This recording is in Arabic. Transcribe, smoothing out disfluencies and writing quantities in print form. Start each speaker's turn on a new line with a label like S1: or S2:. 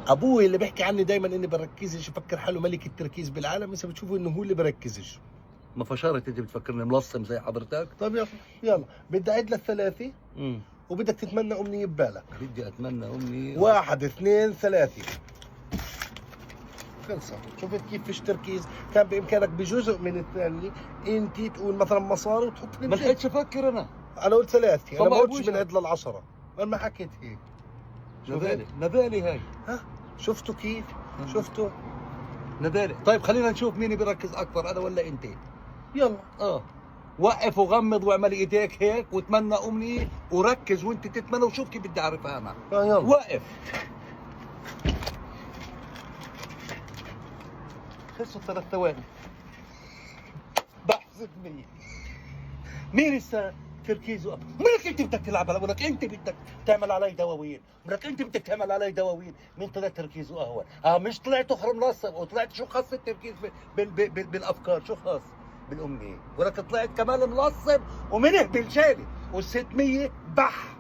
S1: ابوي اللي بيحكي عني دايما اني بركزش، يفكر حاله ملك التركيز بالعالم، هسه بتشوفوا انه هو اللي بركزش.
S2: ما فشرت انت بتفكرني ملصم زي حضرتك؟
S1: طيب يلا يلا، بدي اعد للثلاثه وبدك تتمنى امنيه ببالك.
S2: بدي اتمنى امني.
S1: 1 2 3 خلصت. شفت كيف فيش تركيز؟ كان بامكانك بجزء من الثانيه انت تقول مثلا مصاري وتحط لي
S2: ما لحقتش افكر انا.
S1: انا قلت ثلاثه، انا ما قلتش
S2: أبوش.
S1: من عد لل10، انا ما حكيت هيك.
S2: نذالي هاي.
S1: ها شفتوا كيف؟ شفتوا؟
S2: نذالي. طيب خلينا نشوف مين بيركز اكثر، انا ولا انت؟
S1: يلا.
S2: وقف وغمض واعمل ايديك هيك وتمنى امنيه وركز وانت تتمنى وشوف كيف بدي اعرفها انا.
S1: يلا.
S2: وقف. خلصوا 3 ثواني. بحسب مين هسه تركيزه أكبر؟ منك انت بدك تلعب على منك انت بدك تعمل علي دواوين، منك انت بدك تعمل علي دواوين، مين طلع تركيزه اهون؟ مش طلعت اخر منصب وطلعت شو خاص التركيز بالافكار، شو خاص بالامنيه؟ ولك طلعت كمان ملصم ومنه بالجالي وال600 بح